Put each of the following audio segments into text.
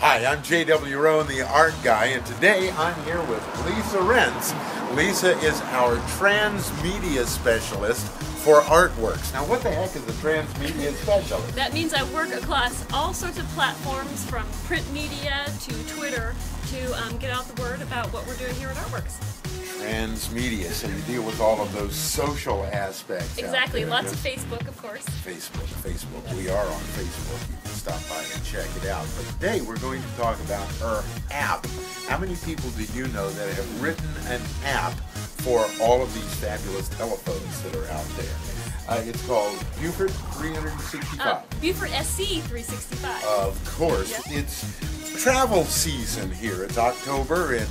Hi, I'm J.W. Rowan, the art guy, and today I'm here with Lisa Rentz. Lisa is our transmedia specialist for artworks. Now, what the heck is a transmedia specialist? That means I work across all sorts of platforms, from print media to Twitter, to get out the word about what we're doing here at Artworks. Transmedia, so you deal with all of those social aspects. Exactly, lots of Facebook, of course. Facebook. We are on Facebook. You can stop by and check it out. But today we're going to talk about her app. How many people do you know that have written an app for all of these fabulous telephones that are out there? It's called Beaufort 365. Beaufort SC 365. Of course. Yes. It's travel season here. It's October in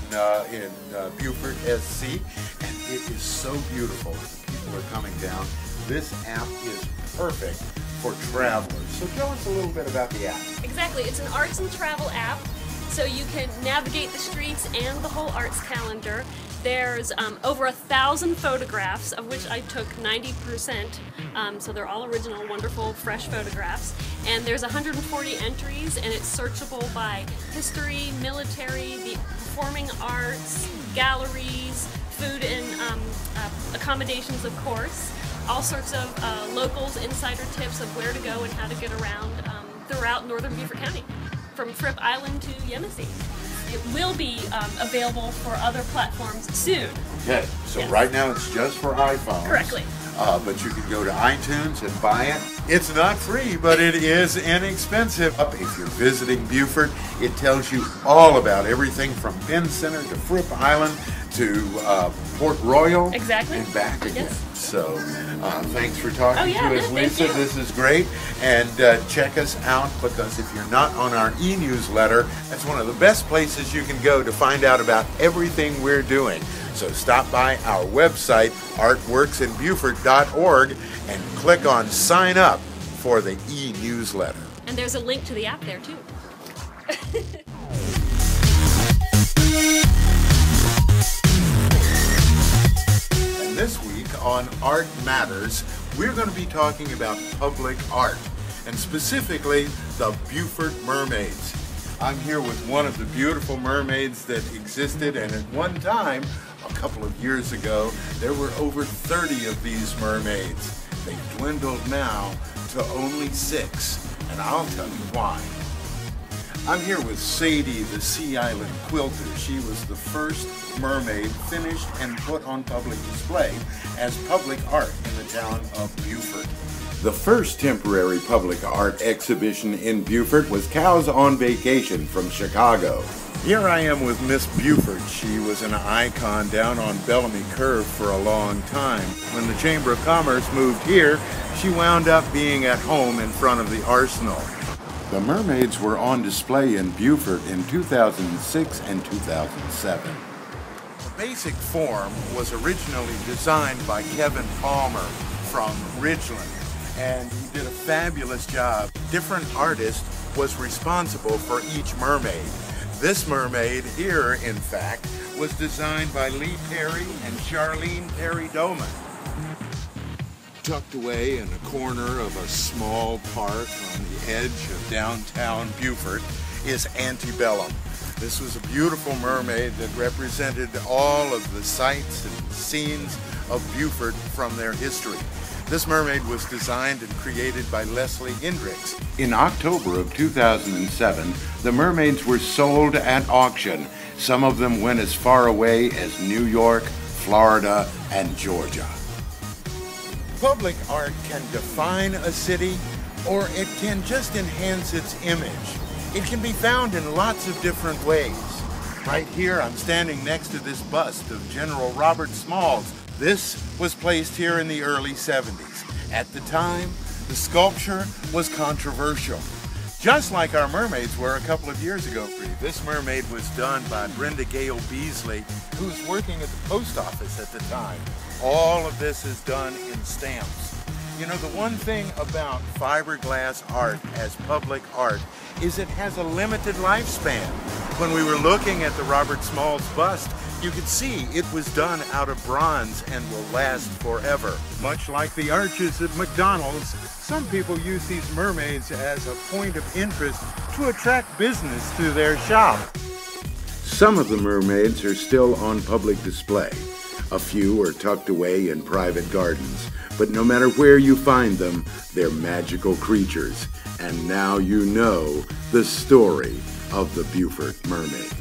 Beaufort SC, and it is so beautiful. People are coming down. This app is perfect for travelers. So tell us a little bit about the app. Exactly. It's an arts and travel app, so you can navigate the streets and the whole arts calendar. There's over 1,000 photographs, of which I took 90%, so they're all original, wonderful, fresh photographs. And there's 140 entries, and it's searchable by history, military, the performing arts, galleries, food and accommodations, of course. All sorts of locals, insider tips of where to go and how to get around throughout northern Beaufort County, from Fripp Island to Yemassee. It will be available for other platforms soon. Okay, so yes. Right now it's just for iPhones. Correctly. But you can go to iTunes and buy it. It's not free, but it is inexpensive. If you're visiting Beaufort, it tells you all about everything from Penn Center to Fripp Island to Port Royal. Exactly. And back again. Yes. So thanks for talking to us, no, Lisa. This is great. And check us out, because if you're not on our e-newsletter, that's one of the best places you can go to find out about everything we're doing. So stop by our website, artworksinbeaufort.org, and click on sign up for the e-newsletter. And there's a link to the app there too. And this week on Art Matters, we're going to be talking about public art, and specifically the Beaufort Mermaids. I'm here with one of the beautiful mermaids that existed, and at one time, a couple of years ago, there were over 30 of these mermaids. They've dwindled now to only 6, and I'll tell you why. I'm here with Sadie, the Sea Island quilter. She was the first mermaid finished and put on public display as public art in the town of Beaufort. The first temporary public art exhibition in Beaufort was Cows on Vacation from Chicago. Here I am with Miss Beaufort. She was an icon down on Bellamy Curve for a long time. When the Chamber of Commerce moved here, she wound up being at home in front of the Arsenal. The mermaids were on display in Beaufort in 2006 and 2007. The basic form was originally designed by Kevin Palmer from Ridgeland, and he did a fabulous job. Different artist was responsible for each mermaid. This mermaid here, in fact, was designed by Lee Perry and Charlene Perry-Doman. Tucked away in a corner of a small park on the edge of downtown Beaufort is Antebellum. This was a beautiful mermaid that represented all of the sights and scenes of Beaufort from their history. This mermaid was designed and created by Leslie Hendricks. In October of 2007, the mermaids were sold at auction. Some of them went as far away as New York, Florida, and Georgia. Public art can define a city, or it can just enhance its image. It can be found in lots of different ways. Right here, I'm standing next to this bust of General Robert Smalls. This was placed here in the early 70s. At the time, the sculpture was controversial, just like our mermaids were a couple of years ago. This mermaid was done by Brenda Gale Beasley, who was working at the post office at the time. All of this is done in stamps. You know, the one thing about fiberglass art as public art is it has a limited lifespan. When we were looking at the Robert Smalls bust, you could see it was done out of bronze and will last forever. Much like the arches at McDonald's, some people use these mermaids as a point of interest to attract business to their shop. Some of the mermaids are still on public display. A few are tucked away in private gardens. But no matter where you find them, they're magical creatures. And now you know the story of the Beaufort mermaid.